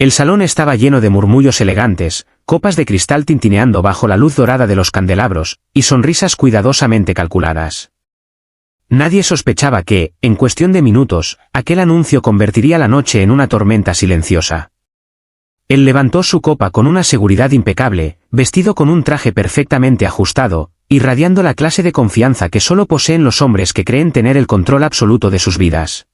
El salón estaba lleno de murmullos elegantes, copas de cristal tintineando bajo la luz dorada de los candelabros, y sonrisas cuidadosamente calculadas. Nadie sospechaba que, en cuestión de minutos, aquel anuncio convertiría la noche en una tormenta silenciosa. Él levantó su copa con una seguridad impecable, vestido con un traje perfectamente ajustado, irradiando la clase de confianza que solo poseen los hombres que creen tener el control absoluto de sus vidas.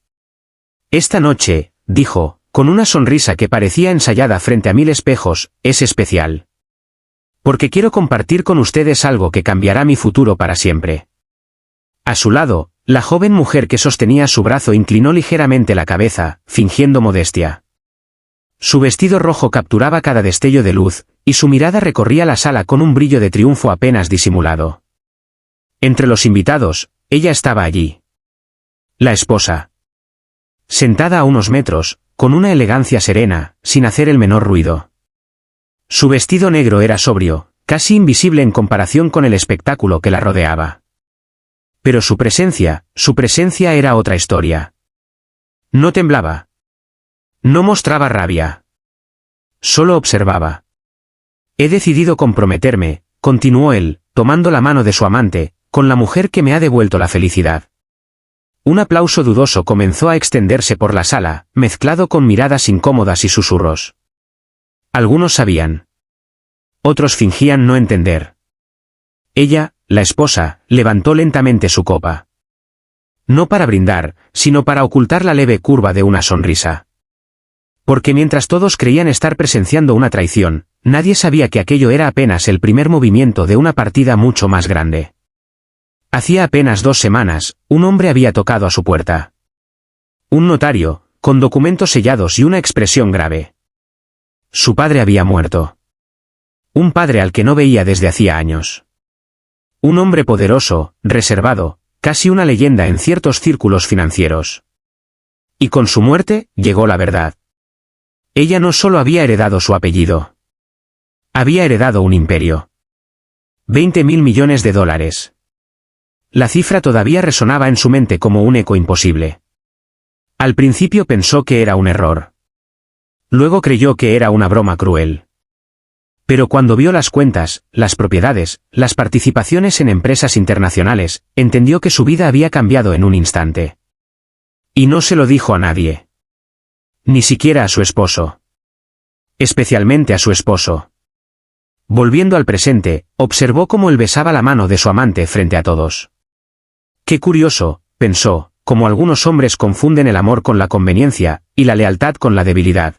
Esta noche, dijo, con una sonrisa que parecía ensayada frente a 1000 espejos, es especial. Porque quiero compartir con ustedes algo que cambiará mi futuro para siempre. A su lado, la joven mujer que sostenía su brazo inclinó ligeramente la cabeza, fingiendo modestia. Su vestido rojo capturaba cada destello de luz, y su mirada recorría la sala con un brillo de triunfo apenas disimulado. Entre los invitados, ella estaba allí. La esposa. Sentada a unos metros, con una elegancia serena, sin hacer el menor ruido. Su vestido negro era sobrio, casi invisible en comparación con el espectáculo que la rodeaba. Pero su presencia era otra historia. No temblaba. No mostraba rabia. Solo observaba. He decidido comprometerme, continuó él, tomando la mano de su amante, con la mujer que me ha devuelto la felicidad. Un aplauso dudoso comenzó a extenderse por la sala, mezclado con miradas incómodas y susurros. Algunos sabían. Otros fingían no entender. Ella, la esposa, levantó lentamente su copa. No para brindar, sino para ocultar la leve curva de una sonrisa. Porque mientras todos creían estar presenciando una traición, nadie sabía que aquello era apenas el primer movimiento de una partida mucho más grande. Hacía apenas 2 semanas, un hombre había tocado a su puerta. Un notario, con documentos sellados y una expresión grave. Su padre había muerto. Un padre al que no veía desde hacía años. Un hombre poderoso, reservado, casi una leyenda en ciertos círculos financieros. Y con su muerte, llegó la verdad. Ella no solo había heredado su apellido. Había heredado un imperio. 20.000 millones de dólares. La cifra todavía resonaba en su mente como un eco imposible. Al principio pensó que era un error. Luego creyó que era una broma cruel. Pero cuando vio las cuentas, las propiedades, las participaciones en empresas internacionales, entendió que su vida había cambiado en un instante. Y no se lo dijo a nadie. Ni siquiera a su esposo. Especialmente a su esposo. Volviendo al presente, observó cómo él besaba la mano de su amante frente a todos. Qué curioso, pensó, cómo algunos hombres confunden el amor con la conveniencia, y la lealtad con la debilidad.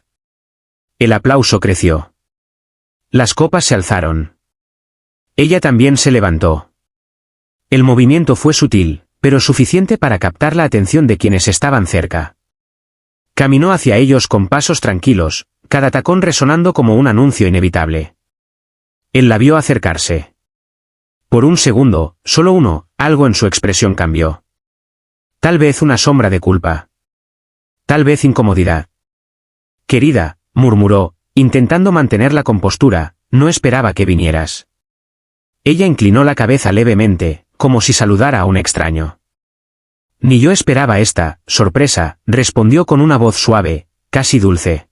El aplauso creció. Las copas se alzaron. Ella también se levantó. El movimiento fue sutil, pero suficiente para captar la atención de quienes estaban cerca. Caminó hacia ellos con pasos tranquilos, cada tacón resonando como un anuncio inevitable. Él la vio acercarse. Por un segundo, solo uno, algo en su expresión cambió. Tal vez una sombra de culpa. Tal vez incomodidad. Querida, murmuró, intentando mantener la compostura, no esperaba que vinieras. Ella inclinó la cabeza levemente, como si saludara a un extraño. Ni yo esperaba esta sorpresa, respondió con una voz suave, casi dulce.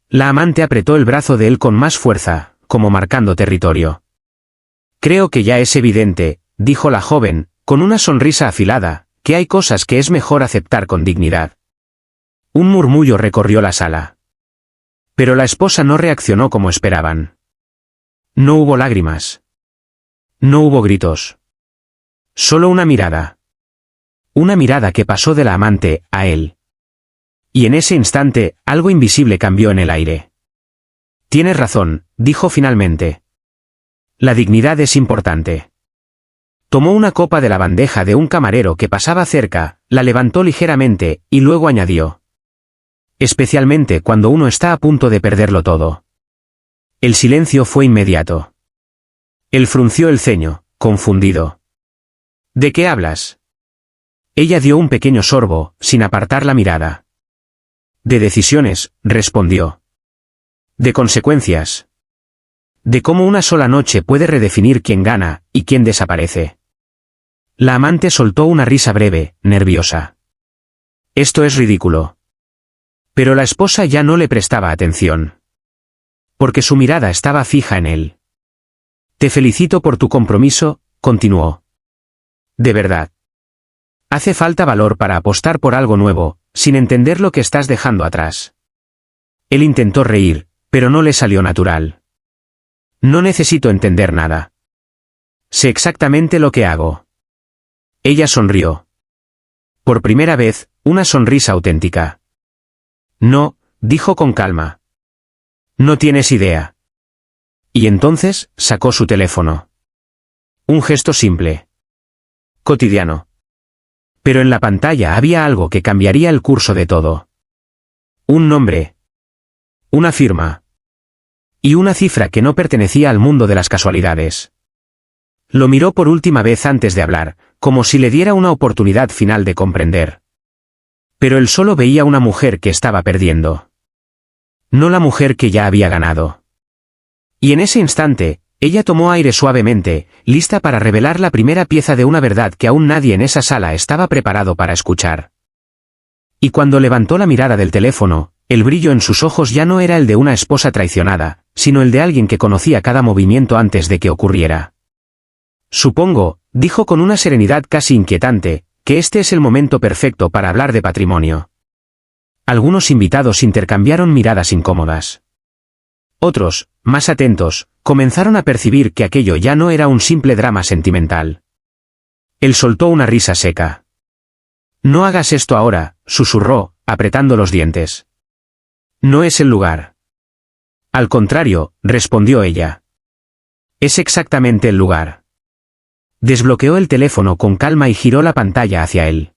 La amante apretó el brazo de él con más fuerza, como marcando territorio. Creo que ya es evidente, dijo la joven, con una sonrisa afilada, que hay cosas que es mejor aceptar con dignidad. Un murmullo recorrió la sala. Pero la esposa no reaccionó como esperaban. No hubo lágrimas. No hubo gritos. Solo una mirada. Una mirada que pasó de la amante a él. Y en ese instante, algo invisible cambió en el aire. Tienes razón, dijo finalmente. La dignidad es importante. Tomó una copa de la bandeja de un camarero que pasaba cerca, la levantó ligeramente, y luego añadió. Especialmente cuando uno está a punto de perderlo todo. El silencio fue inmediato. Él frunció el ceño, confundido. ¿De qué hablas? Ella dio un pequeño sorbo, sin apartar la mirada. De decisiones, respondió. De consecuencias. De cómo una sola noche puede redefinir quién gana, y quién desaparece. La amante soltó una risa breve, nerviosa. Esto es ridículo. Pero la esposa ya no le prestaba atención. Porque su mirada estaba fija en él. Te felicito por tu compromiso, continuó. De verdad. Hace falta valor para apostar por algo nuevo, sin entender lo que estás dejando atrás. Él intentó reír, pero no le salió natural. No necesito entender nada. Sé exactamente lo que hago. Ella sonrió. Por primera vez, una sonrisa auténtica. No, dijo con calma. No tienes idea. Y entonces, sacó su teléfono. Un gesto simple. Cotidiano. Pero en la pantalla había algo que cambiaría el curso de todo. Un nombre. Una firma. Y una cifra que no pertenecía al mundo de las casualidades. Lo miró por última vez antes de hablar, como si le diera una oportunidad final de comprender. Pero él solo veía una mujer que estaba perdiendo. No la mujer que ya había ganado. Y en ese instante, ella tomó aire suavemente, lista para revelar la primera pieza de una verdad que aún nadie en esa sala estaba preparado para escuchar. Y cuando levantó la mirada del teléfono, el brillo en sus ojos ya no era el de una esposa traicionada, sino el de alguien que conocía cada movimiento antes de que ocurriera. Supongo, dijo con una serenidad casi inquietante, que este es el momento perfecto para hablar de patrimonio. Algunos invitados intercambiaron miradas incómodas. Otros, más atentos, comenzaron a percibir que aquello ya no era un simple drama sentimental. Él soltó una risa seca. No hagas esto ahora, susurró, apretando los dientes. No es el lugar. Al contrario, respondió ella. Es exactamente el lugar. Desbloqueó el teléfono con calma y giró la pantalla hacia él.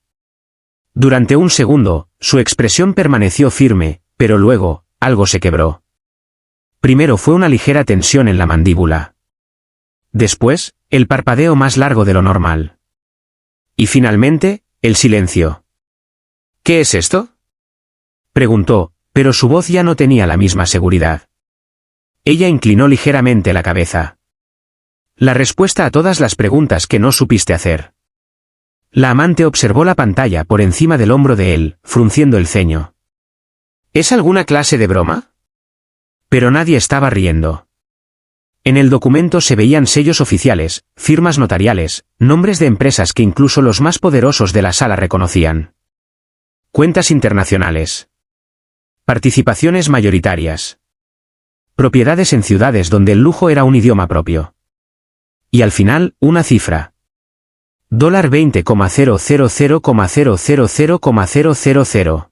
Durante un segundo, su expresión permaneció firme, pero luego, algo se quebró. Primero fue una ligera tensión en la mandíbula. Después, el parpadeo más largo de lo normal. Y finalmente, el silencio. ¿Qué es esto?, preguntó, pero su voz ya no tenía la misma seguridad. Ella inclinó ligeramente la cabeza. La respuesta a todas las preguntas que no supiste hacer. La amante observó la pantalla por encima del hombro de él, frunciendo el ceño. ¿Es alguna clase de broma? Pero nadie estaba riendo. En el documento se veían sellos oficiales, firmas notariales, nombres de empresas que incluso los más poderosos de la sala reconocían. Cuentas internacionales. Participaciones mayoritarias. Propiedades en ciudades donde el lujo era un idioma propio. Y al final, una cifra. $20,000,000,000.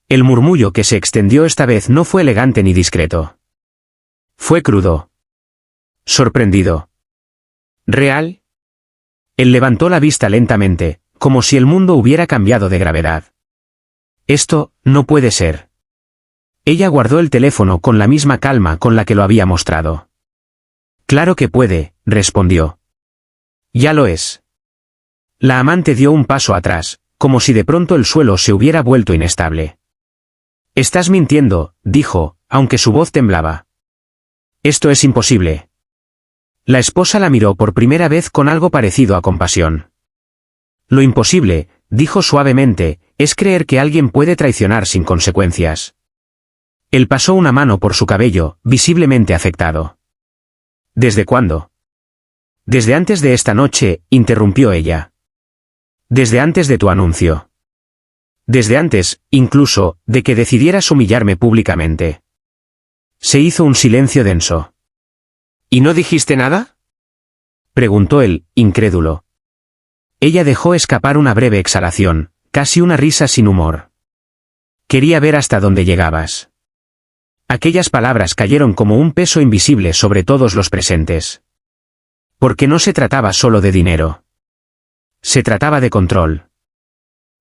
El murmullo que se extendió esta vez no fue elegante ni discreto. Fue crudo. Sorprendido. ¿Real? Él levantó la vista lentamente, como si el mundo hubiera cambiado de gravedad. Esto, no puede ser. Ella guardó el teléfono con la misma calma con la que lo había mostrado. Claro que puede, respondió. Ya lo es. La amante dio un paso atrás, como si de pronto el suelo se hubiera vuelto inestable. Estás mintiendo, dijo, aunque su voz temblaba. Esto es imposible. La esposa la miró por primera vez con algo parecido a compasión. Lo imposible, dijo suavemente, es creer que alguien puede traicionar sin consecuencias. Él pasó una mano por su cabello, visiblemente afectado. ¿Desde cuándo? Desde antes de esta noche, interrumpió ella. Desde antes de tu anuncio. Desde antes, incluso, de que decidieras humillarme públicamente. Se hizo un silencio denso. ¿Y no dijiste nada?, preguntó él, incrédulo. Ella dejó escapar una breve exhalación, casi una risa sin humor. Quería ver hasta dónde llegabas. Aquellas palabras cayeron como un peso invisible sobre todos los presentes. Porque no se trataba solo de dinero. Se trataba de control.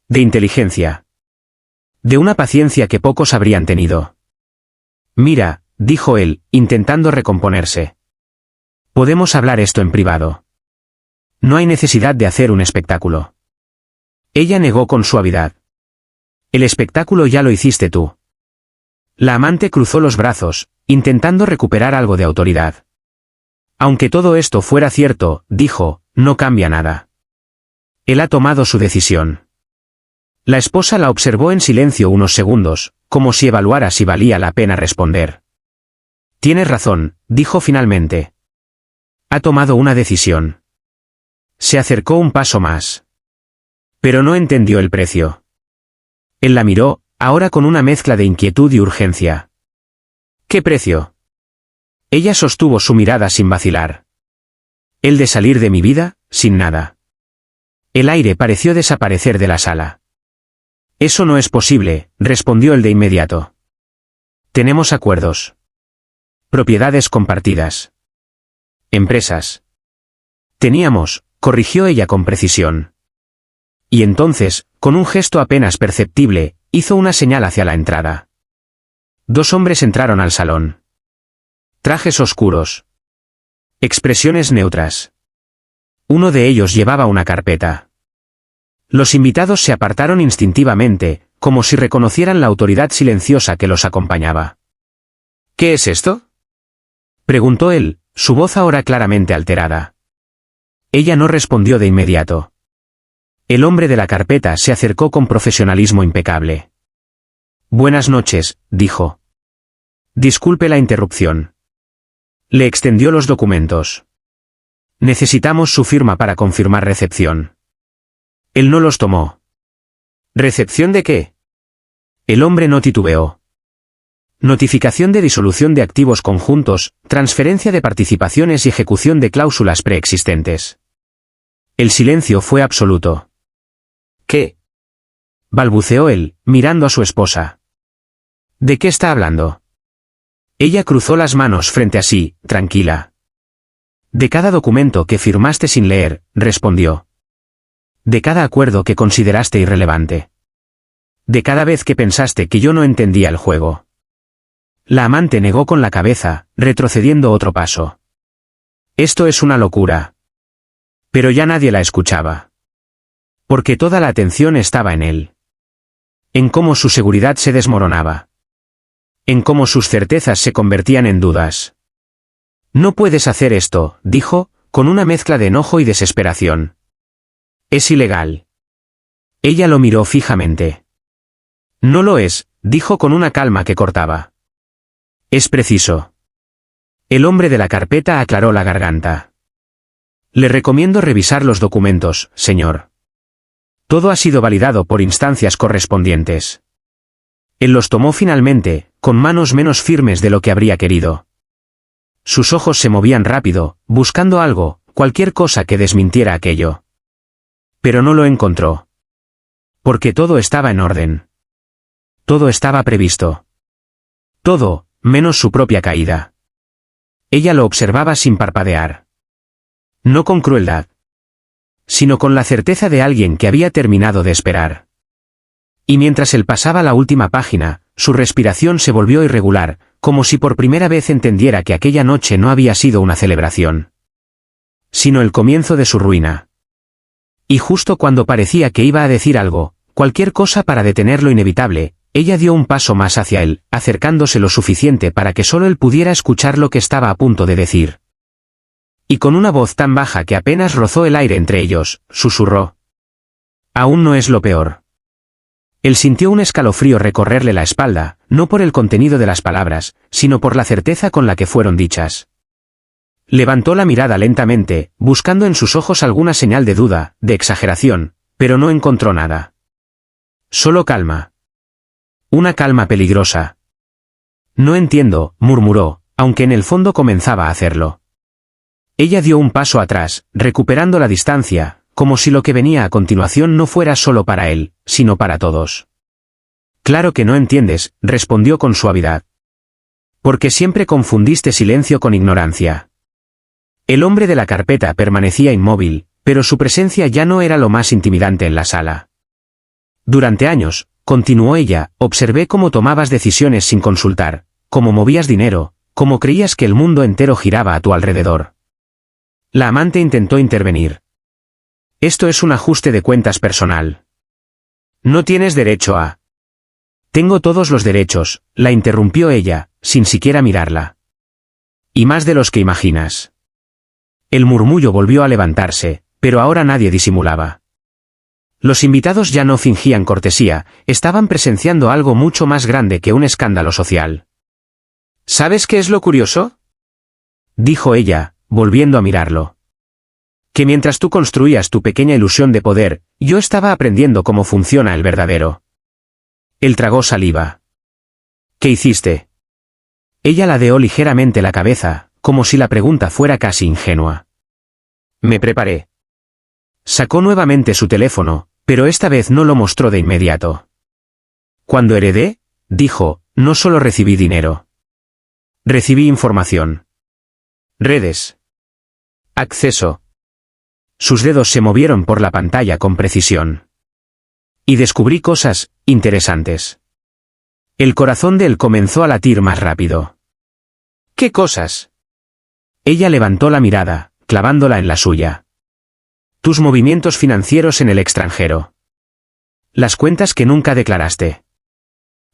De inteligencia. De una paciencia que pocos habrían tenido. Mira, dijo él, intentando recomponerse. Podemos hablar esto en privado. No hay necesidad de hacer un espectáculo. Ella negó con suavidad. El espectáculo ya lo hiciste tú. La amante cruzó los brazos, intentando recuperar algo de autoridad. Aunque todo esto fuera cierto, dijo, no cambia nada. Él ha tomado su decisión. La esposa la observó en silencio unos segundos, como si evaluara si valía la pena responder. Tienes razón, dijo finalmente. Ha tomado una decisión. Se acercó un paso más. Pero no entendió el precio. Él la miró, ahora con una mezcla de inquietud y urgencia. ¿Qué precio? Ella sostuvo su mirada sin vacilar. El de salir de mi vida, sin nada. El aire pareció desaparecer de la sala. Eso no es posible, respondió el de inmediato. Tenemos acuerdos. Propiedades compartidas. Empresas. Teníamos, corrigió ella con precisión. Y entonces, con un gesto apenas perceptible, hizo una señal hacia la entrada. Dos hombres entraron al salón. Trajes oscuros. Expresiones neutras. Uno de ellos llevaba una carpeta. Los invitados se apartaron instintivamente, como si reconocieran la autoridad silenciosa que los acompañaba. ¿Qué es esto?, preguntó él, su voz ahora claramente alterada. Ella no respondió de inmediato. El hombre de la carpeta se acercó con profesionalismo impecable. Buenas noches, dijo. Disculpe la interrupción. Le extendió los documentos. Necesitamos su firma para confirmar recepción. Él no los tomó. ¿Recepción de qué? El hombre no titubeó. Notificación de disolución de activos conjuntos, transferencia de participaciones y ejecución de cláusulas preexistentes. El silencio fue absoluto. ¿Qué?, balbuceó él, mirando a su esposa. ¿De qué está hablando? Ella cruzó las manos frente a sí, tranquila. De cada documento que firmaste sin leer, respondió. De cada acuerdo que consideraste irrelevante. De cada vez que pensaste que yo no entendía el juego. La amante negó con la cabeza, retrocediendo otro paso. Esto es una locura. Pero ya nadie la escuchaba. Porque toda la atención estaba en él. En cómo su seguridad se desmoronaba. En cómo sus certezas se convertían en dudas. No puedes hacer esto, dijo, con una mezcla de enojo y desesperación. Es ilegal. Ella lo miró fijamente. No lo es, dijo con una calma que cortaba. Es preciso. El hombre de la carpeta aclaró la garganta. Le recomiendo revisar los documentos, señor. Todo ha sido validado por instancias correspondientes. Él los tomó finalmente, con manos menos firmes de lo que habría querido. Sus ojos se movían rápido, buscando algo, cualquier cosa que desmintiera aquello. Pero no lo encontró. Porque todo estaba en orden. Todo estaba previsto. Todo, menos su propia caída. Ella lo observaba sin parpadear. No con crueldad, sino con la certeza de alguien que había terminado de esperar. Y mientras él pasaba la última página, su respiración se volvió irregular, como si por primera vez entendiera que aquella noche no había sido una celebración, sino el comienzo de su ruina. Y justo cuando parecía que iba a decir algo, cualquier cosa para detener lo inevitable, ella dio un paso más hacia él, acercándose lo suficiente para que solo él pudiera escuchar lo que estaba a punto de decir. Y con una voz tan baja que apenas rozó el aire entre ellos, susurró. Aún no es lo peor. Él sintió un escalofrío recorrerle la espalda, no por el contenido de las palabras, sino por la certeza con la que fueron dichas. Levantó la mirada lentamente, buscando en sus ojos alguna señal de duda, de exageración, pero no encontró nada. Solo calma. Una calma peligrosa. No entiendo, murmuró, aunque en el fondo comenzaba a hacerlo. Ella dio un paso atrás, recuperando la distancia, como si lo que venía a continuación no fuera solo para él, sino para todos. Claro que no entiendes, respondió con suavidad. Porque siempre confundiste silencio con ignorancia. El hombre de la carpeta permanecía inmóvil, pero su presencia ya no era lo más intimidante en la sala. Durante años, continuó ella, observé cómo tomabas decisiones sin consultar, cómo movías dinero, cómo creías que el mundo entero giraba a tu alrededor. La amante intentó intervenir. Esto es un ajuste de cuentas personal. No tienes derecho a... Tengo todos los derechos, la interrumpió ella, sin siquiera mirarla. Y más de los que imaginas. El murmullo volvió a levantarse, pero ahora nadie disimulaba. Los invitados ya no fingían cortesía, estaban presenciando algo mucho más grande que un escándalo social. ¿Sabes qué es lo curioso?, dijo ella, volviendo a mirarlo. Que mientras tú construías tu pequeña ilusión de poder, yo estaba aprendiendo cómo funciona el verdadero. Él tragó saliva. ¿Qué hiciste? Ella ladeó ligeramente la cabeza, como si la pregunta fuera casi ingenua. Me preparé. Sacó nuevamente su teléfono, pero esta vez no lo mostró de inmediato. Cuando heredé, dijo, no solo recibí dinero. Recibí información. Redes. Acceso. Sus dedos se movieron por la pantalla con precisión. Y descubrí cosas interesantes. El corazón de él comenzó a latir más rápido. ¿Qué cosas? Ella levantó la mirada, clavándola en la suya. Tus movimientos financieros en el extranjero. Las cuentas que nunca declaraste.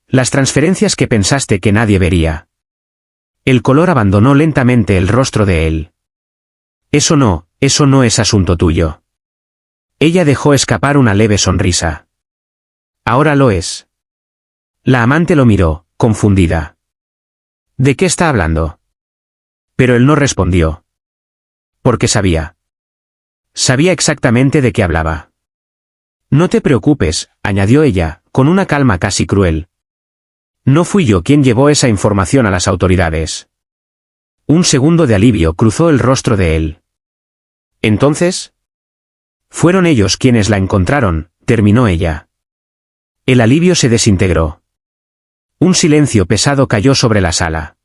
Las transferencias que pensaste que nadie vería. El color abandonó lentamente el rostro de él. Eso no es asunto tuyo. Ella dejó escapar una leve sonrisa. Ahora lo es. La amante lo miró, confundida. ¿De qué está hablando? Pero él no respondió. Porque sabía. Sabía exactamente de qué hablaba. No te preocupes, añadió ella, con una calma casi cruel. No fui yo quien llevó esa información a las autoridades. Un segundo de alivio cruzó el rostro de él. ¿Entonces? Fueron ellos quienes la encontraron, terminó ella. El alivio se desintegró. Un silencio pesado cayó sobre la sala.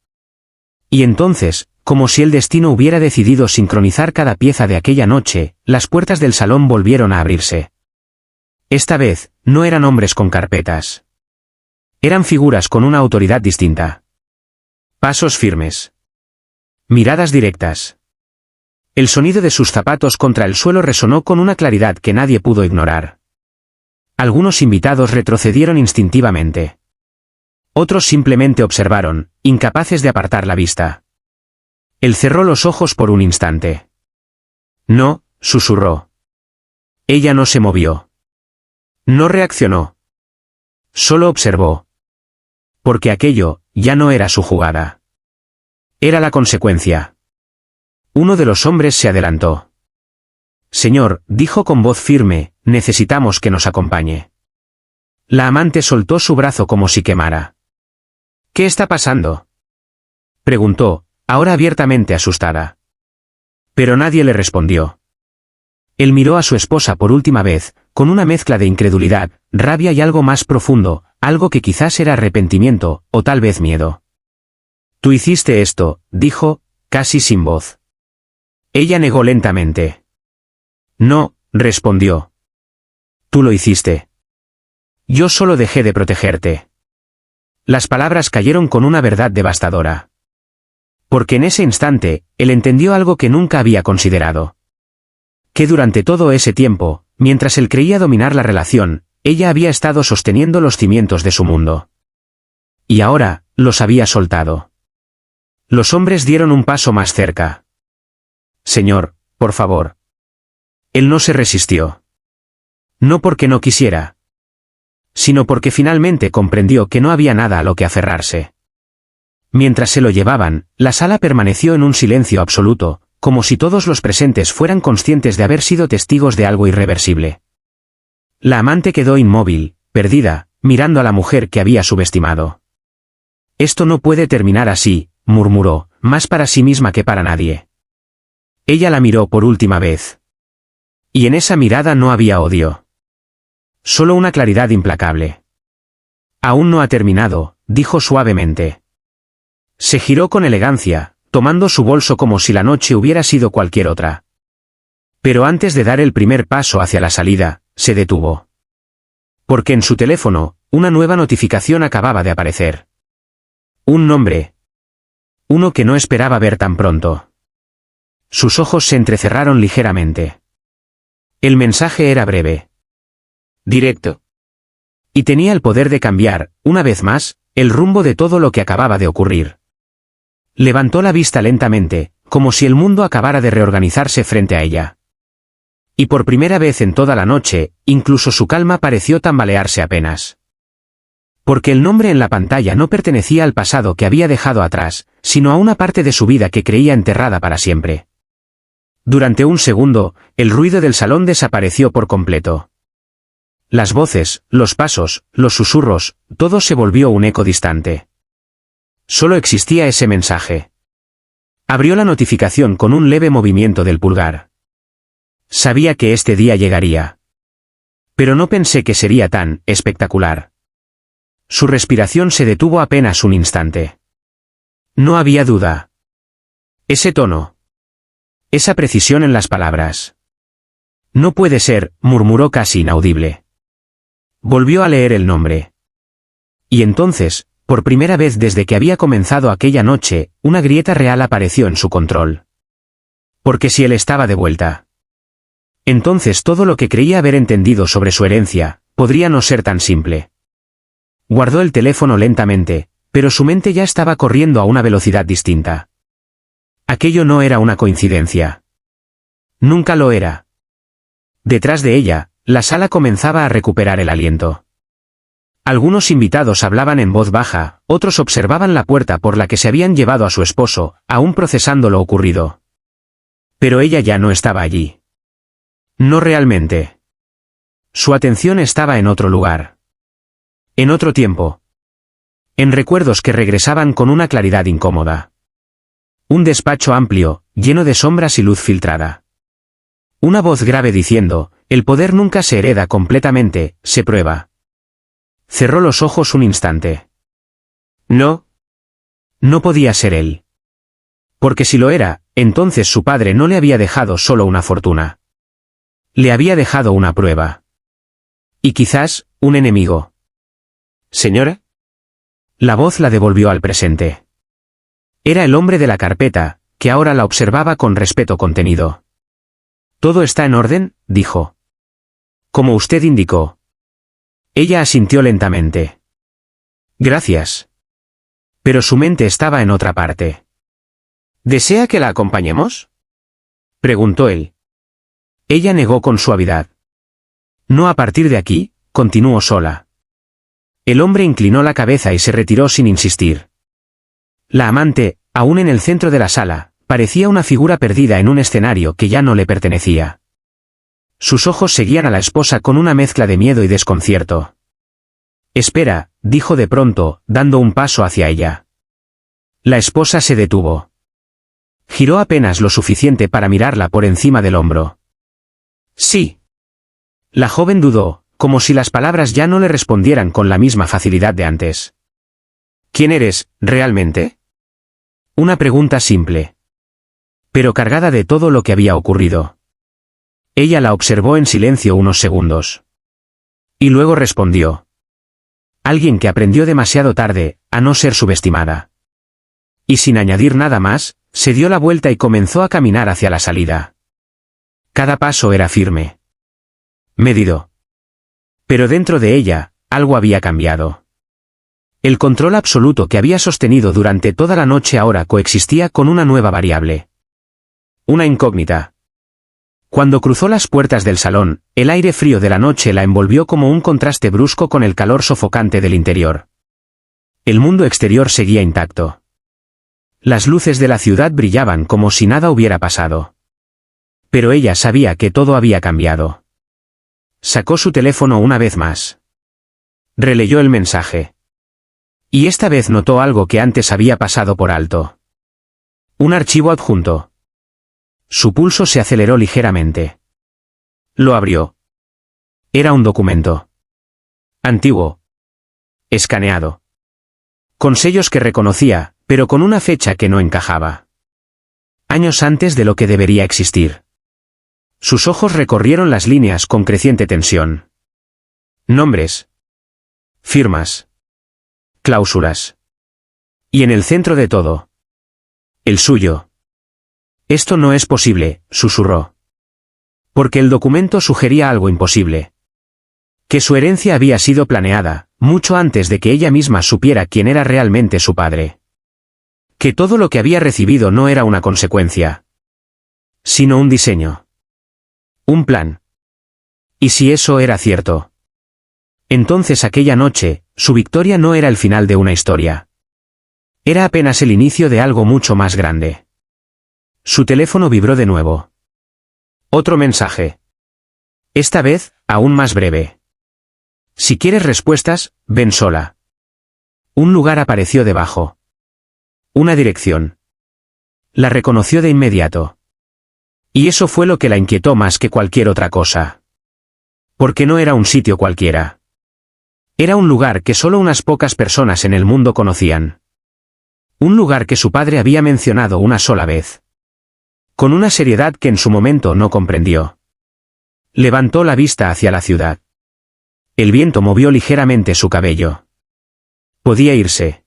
Y entonces, como si el destino hubiera decidido sincronizar cada pieza de aquella noche, las puertas del salón volvieron a abrirse. Esta vez, no eran hombres con carpetas. Eran figuras con una autoridad distinta. Pasos firmes. Miradas directas. El sonido de sus zapatos contra el suelo resonó con una claridad que nadie pudo ignorar. Algunos invitados retrocedieron instintivamente. Otros simplemente observaron, incapaces de apartar la vista. Él cerró los ojos por un instante. No, susurró. Ella no se movió. No reaccionó. Solo observó. Porque aquello, ya no era su jugada. Era la consecuencia. Uno de los hombres se adelantó. Señor, dijo con voz firme, necesitamos que nos acompañe. La amante soltó su brazo como si quemara. ¿Qué está pasando?, preguntó, ahora abiertamente asustada. Pero nadie le respondió. Él miró a su esposa por última vez, con una mezcla de incredulidad, rabia y algo más profundo, algo que quizás era arrepentimiento, o tal vez miedo. Tú hiciste esto, dijo, casi sin voz. Ella negó lentamente. No, respondió. Tú lo hiciste. Yo solo dejé de protegerte. Las palabras cayeron con una verdad devastadora. Porque en ese instante, él entendió algo que nunca había considerado. Que durante todo ese tiempo, mientras él creía dominar la relación, ella había estado sosteniendo los cimientos de su mundo. Y ahora, los había soltado. Los hombres dieron un paso más cerca. Señor, por favor. Él no se resistió. No porque no quisiera, sino porque finalmente comprendió que no había nada a lo que aferrarse. Mientras se lo llevaban, la sala permaneció en un silencio absoluto, como si todos los presentes fueran conscientes de haber sido testigos de algo irreversible. La amante quedó inmóvil, perdida, mirando a la mujer que había subestimado. Esto no puede terminar así, murmuró, más para sí misma que para nadie. Ella la miró por última vez. Y en esa mirada no había odio. Solo una claridad implacable. Aún no ha terminado, dijo suavemente. Se giró con elegancia, tomando su bolso como si la noche hubiera sido cualquier otra. Pero antes de dar el primer paso hacia la salida, se detuvo. Porque en su teléfono, una nueva notificación acababa de aparecer. Un nombre. Uno que no esperaba ver tan pronto. Sus ojos se entrecerraron ligeramente. El mensaje era breve. Directo. Y tenía el poder de cambiar, una vez más, el rumbo de todo lo que acababa de ocurrir. Levantó la vista lentamente, como si el mundo acabara de reorganizarse frente a ella. Y por primera vez en toda la noche, incluso su calma pareció tambalearse apenas. Porque el nombre en la pantalla no pertenecía al pasado que había dejado atrás, sino a una parte de su vida que creía enterrada para siempre. Durante un segundo, el ruido del salón desapareció por completo. Las voces, los pasos, los susurros, todo se volvió un eco distante. Solo existía ese mensaje. Abrió la notificación con un leve movimiento del pulgar. Sabía que este día llegaría. Pero no pensé que sería tan espectacular. Su respiración se detuvo apenas un instante. No había duda. Ese tono. Esa precisión en las palabras. No puede ser, murmuró casi inaudible. Volvió a leer el nombre. Y entonces, por primera vez desde que había comenzado aquella noche, una grieta real apareció en su control. Porque si él estaba de vuelta, entonces todo lo que creía haber entendido sobre su herencia, podría no ser tan simple. Guardó el teléfono lentamente, pero su mente ya estaba corriendo a una velocidad distinta. Aquello no era una coincidencia. Nunca lo era. Detrás de ella, la sala comenzaba a recuperar el aliento. Algunos invitados hablaban en voz baja, otros observaban la puerta por la que se habían llevado a su esposo, aún procesando lo ocurrido. Pero ella ya no estaba allí. No realmente. Su atención estaba en otro lugar. En otro tiempo. En recuerdos que regresaban con una claridad incómoda. Un despacho amplio, lleno de sombras y luz filtrada. Una voz grave diciendo, el poder nunca se hereda completamente, se prueba. Cerró los ojos un instante. No. No podía ser él. Porque si lo era, entonces su padre no le había dejado solo una fortuna. Le había dejado una prueba. Y quizás, un enemigo. ¿Señora? La voz la devolvió al presente. Era el hombre de la carpeta, que ahora la observaba con respeto contenido. «Todo está en orden», dijo. «Como usted indicó». Ella asintió lentamente. «Gracias». Pero su mente estaba en otra parte. «¿Desea que la acompañemos?», preguntó él. Ella negó con suavidad. «No a partir de aquí», continuó sola. El hombre inclinó la cabeza y se retiró sin insistir. La amante, aún en el centro de la sala, parecía una figura perdida en un escenario que ya no le pertenecía. Sus ojos seguían a la esposa con una mezcla de miedo y desconcierto. «Espera», dijo de pronto, dando un paso hacia ella. La esposa se detuvo. Giró apenas lo suficiente para mirarla por encima del hombro. «Sí». La joven dudó, como si las palabras ya no le respondieran con la misma facilidad de antes. «¿Quién eres, realmente?». Una pregunta simple. Pero cargada de todo lo que había ocurrido. Ella la observó en silencio unos segundos. Y luego respondió. Alguien que aprendió demasiado tarde, a no ser subestimada. Y sin añadir nada más, se dio la vuelta y comenzó a caminar hacia la salida. Cada paso era firme. Medido. Pero dentro de ella, algo había cambiado. El control absoluto que había sostenido durante toda la noche ahora coexistía con una nueva variable. Una incógnita. Cuando cruzó las puertas del salón, el aire frío de la noche la envolvió como un contraste brusco con el calor sofocante del interior. El mundo exterior seguía intacto. Las luces de la ciudad brillaban como si nada hubiera pasado. Pero ella sabía que todo había cambiado. Sacó su teléfono una vez más. Releyó el mensaje. Y esta vez notó algo que antes había pasado por alto. Un archivo adjunto. Su pulso se aceleró ligeramente. Lo abrió. Era un documento. Antiguo. Escaneado. Con sellos que reconocía, pero con una fecha que no encajaba. Años antes de lo que debería existir. Sus ojos recorrieron las líneas con creciente tensión. Nombres. Firmas. Cláusulas. Y en el centro de todo. El suyo. Esto no es posible, susurró. Porque el documento sugería algo imposible. Que su herencia había sido planeada, mucho antes de que ella misma supiera quién era realmente su padre. Que todo lo que había recibido no era una consecuencia, sino un diseño. Un plan. ¿Y si eso era cierto? Entonces aquella noche, su victoria no era el final de una historia. Era apenas el inicio de algo mucho más grande. Su teléfono vibró de nuevo. Otro mensaje. Esta vez, aún más breve. Si quieres respuestas, ven sola. Un lugar apareció debajo. Una dirección. La reconoció de inmediato. Y eso fue lo que la inquietó más que cualquier otra cosa. Porque no era un sitio cualquiera. Era un lugar que solo unas pocas personas en el mundo conocían. Un lugar que su padre había mencionado una sola vez. Con una seriedad que en su momento no comprendió. Levantó la vista hacia la ciudad. El viento movió ligeramente su cabello. Podía irse.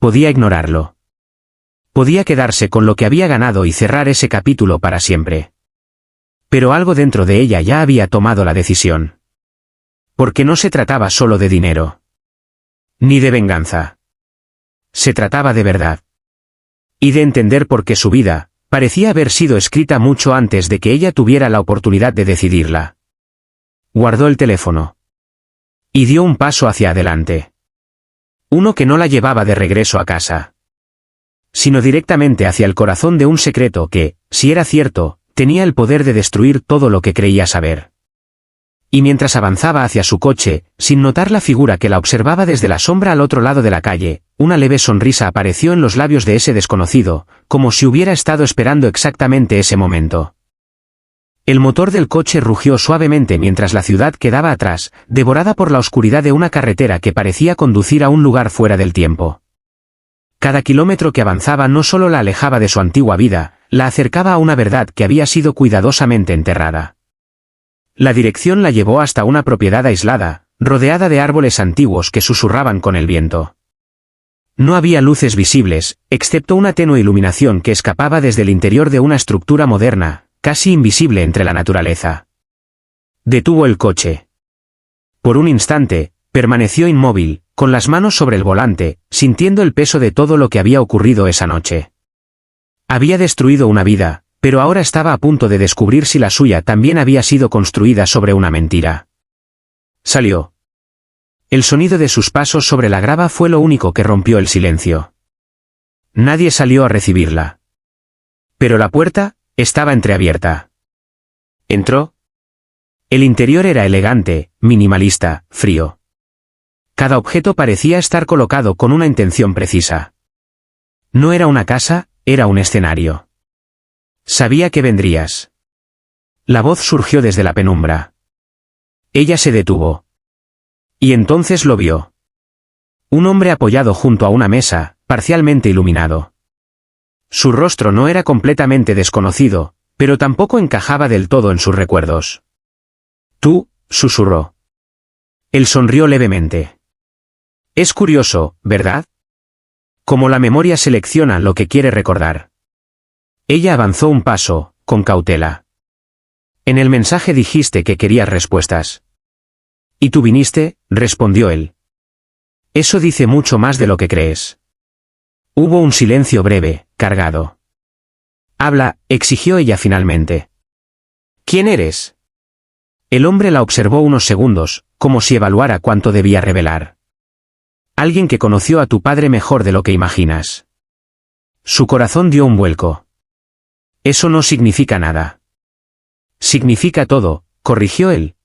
Podía ignorarlo. Podía quedarse con lo que había ganado y cerrar ese capítulo para siempre. Pero algo dentro de ella ya había tomado la decisión. Porque no se trataba solo de dinero. Ni de venganza. Se trataba de verdad. Y de entender por qué su vida parecía haber sido escrita mucho antes de que ella tuviera la oportunidad de decidirla. Guardó el teléfono. Y dio un paso hacia adelante. Uno que no la llevaba de regreso a casa. Sino directamente hacia el corazón de un secreto que, si era cierto, tenía el poder de destruir todo lo que creía saber. Y mientras avanzaba hacia su coche, sin notar la figura que la observaba desde la sombra al otro lado de la calle, una leve sonrisa apareció en los labios de ese desconocido, como si hubiera estado esperando exactamente ese momento. El motor del coche rugió suavemente mientras la ciudad quedaba atrás, devorada por la oscuridad de una carretera que parecía conducir a un lugar fuera del tiempo. Cada kilómetro que avanzaba no solo la alejaba de su antigua vida, la acercaba a una verdad que había sido cuidadosamente enterrada. La dirección la llevó hasta una propiedad aislada, rodeada de árboles antiguos que susurraban con el viento. No había luces visibles, excepto una tenue iluminación que escapaba desde el interior de una estructura moderna, casi invisible entre la naturaleza. Detuvo el coche. Por un instante, permaneció inmóvil, con las manos sobre el volante, sintiendo el peso de todo lo que había ocurrido esa noche. Había destruido una vida, pero ahora estaba a punto de descubrir si la suya también había sido construida sobre una mentira. Salió. El sonido de sus pasos sobre la grava fue lo único que rompió el silencio. Nadie salió a recibirla. Pero la puerta estaba entreabierta. Entró. El interior era elegante, minimalista, frío. Cada objeto parecía estar colocado con una intención precisa. No era una casa, era un escenario. Sabía que vendrías. La voz surgió desde la penumbra. Ella se detuvo. Y entonces lo vio. Un hombre apoyado junto a una mesa, parcialmente iluminado. Su rostro no era completamente desconocido, pero tampoco encajaba del todo en sus recuerdos. «Tú», susurró. Él sonrió levemente. Es curioso, ¿verdad? Como la memoria selecciona lo que quiere recordar. Ella avanzó un paso, con cautela. En el mensaje dijiste que querías respuestas. Y tú viniste, respondió él. Eso dice mucho más de lo que crees. Hubo un silencio breve, cargado. Habla, exigió ella finalmente. ¿Quién eres? El hombre la observó unos segundos, como si evaluara cuánto debía revelar. Alguien que conoció a tu padre mejor de lo que imaginas. Su corazón dio un vuelco. Eso no significa nada. Significa todo, corrigió él.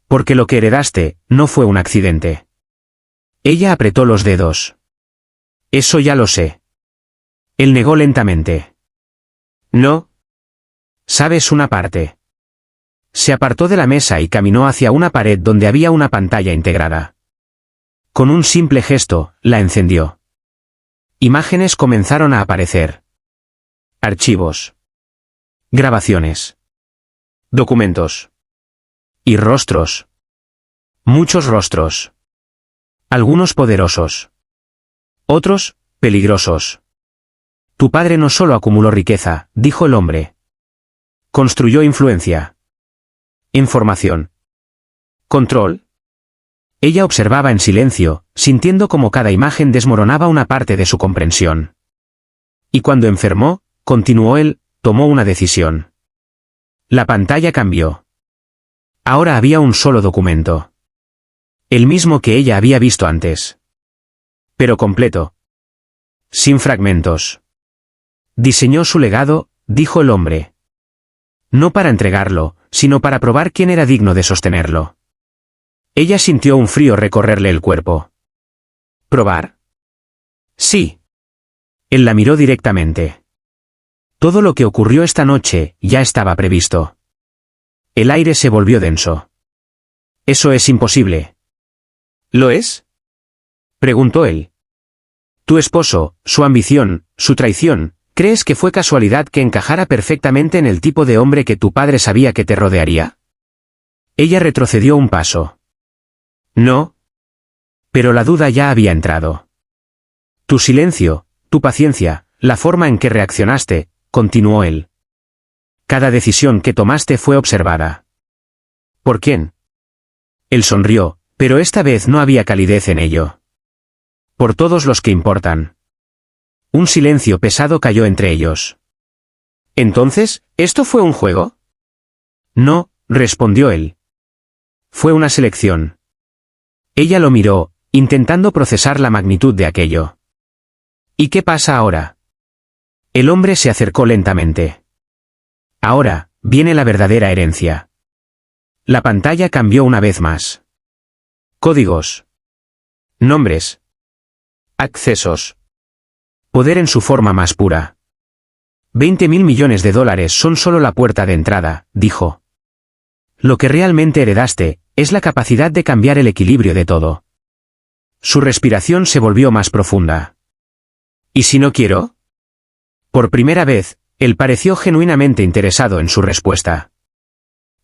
Porque lo que heredaste, no fue un accidente. Ella apretó los dedos. Eso ya lo sé. Él negó lentamente. No. Sabes una parte. Se apartó de la mesa y caminó hacia una pared donde había una pantalla integrada. Con un simple gesto, la encendió. Imágenes comenzaron a aparecer. Archivos. Grabaciones. Documentos. Y rostros. Muchos rostros. Algunos poderosos. Otros, peligrosos. Tu padre no solo acumuló riqueza, dijo el hombre. Construyó influencia. Información. Control. Ella observaba en silencio, sintiendo como cada imagen desmoronaba una parte de su comprensión. Y cuando enfermó, continuó él, tomó una decisión. La pantalla cambió. Ahora había un solo documento. El mismo que ella había visto antes. Pero completo. Sin fragmentos. Diseñó su legado, dijo el hombre. No para entregarlo, sino para probar quién era digno de sostenerlo. Ella sintió un frío recorrerle el cuerpo. ¿Probar? Sí. Él la miró directamente. Todo lo que ocurrió esta noche ya estaba previsto. El aire se volvió denso. Eso es imposible. ¿Lo es? Preguntó él. Tu esposo, su ambición, su traición, ¿crees que fue casualidad que encajara perfectamente en el tipo de hombre que tu padre sabía que te rodearía? Ella retrocedió un paso. No. Pero la duda ya había entrado. Tu silencio, tu paciencia, la forma en que reaccionaste, continuó él. Cada decisión que tomaste fue observada. ¿Por quién? Él sonrió, pero esta vez no había calidez en ello. Por todos los que importan. Un silencio pesado cayó entre ellos. ¿Entonces, esto fue un juego? No, respondió él. Fue una selección. Ella lo miró, intentando procesar la magnitud de aquello. ¿Y qué pasa ahora? El hombre se acercó lentamente. Ahora, viene la verdadera herencia. La pantalla cambió una vez más. Códigos. Nombres. Accesos. Poder en su forma más pura. 20.000 millones de dólares son solo la puerta de entrada, dijo. Lo que realmente heredaste, es la capacidad de cambiar el equilibrio de todo. Su respiración se volvió más profunda. ¿Y si no quiero? Por primera vez, él pareció genuinamente interesado en su respuesta.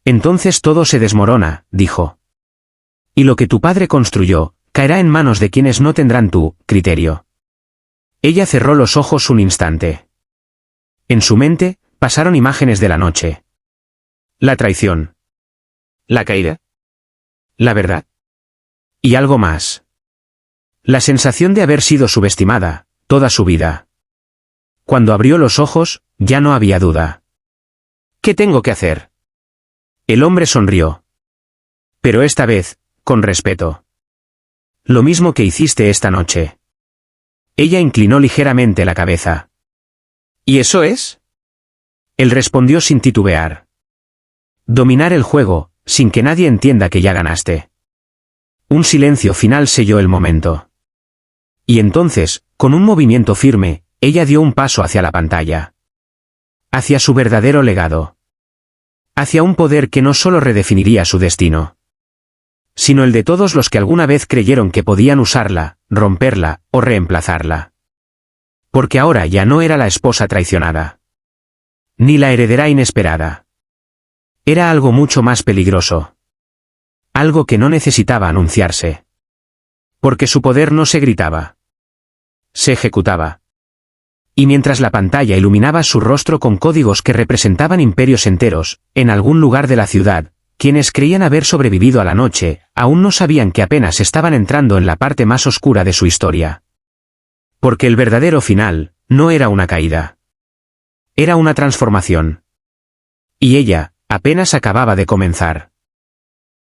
Entonces todo se desmorona, dijo. Y lo que tu padre construyó, caerá en manos de quienes no tendrán tu criterio. Ella cerró los ojos un instante. En su mente, pasaron imágenes de la noche. La traición. La caída. La verdad. Y algo más. La sensación de haber sido subestimada, toda su vida. Cuando abrió los ojos, ya no había duda. ¿Qué tengo que hacer? El hombre sonrió. Pero esta vez, con respeto. Lo mismo que hiciste esta noche. Ella inclinó ligeramente la cabeza. ¿Y eso es? Él respondió sin titubear. Dominar el juego, sin que nadie entienda que ya ganaste. Un silencio final selló el momento. Y entonces, con un movimiento firme, ella dio un paso hacia la pantalla. Hacia su verdadero legado. Hacia un poder que no solo redefiniría su destino, sino el de todos los que alguna vez creyeron que podían usarla, romperla o reemplazarla. Porque ahora ya no era la esposa traicionada. Ni la heredera inesperada. Era algo mucho más peligroso. Algo que no necesitaba anunciarse. Porque su poder no se gritaba. Se ejecutaba. Y mientras la pantalla iluminaba su rostro con códigos que representaban imperios enteros, en algún lugar de la ciudad, quienes creían haber sobrevivido a la noche, aún no sabían que apenas estaban entrando en la parte más oscura de su historia. Porque el verdadero final, no era una caída. Era una transformación. Y ella, apenas acababa de comenzar.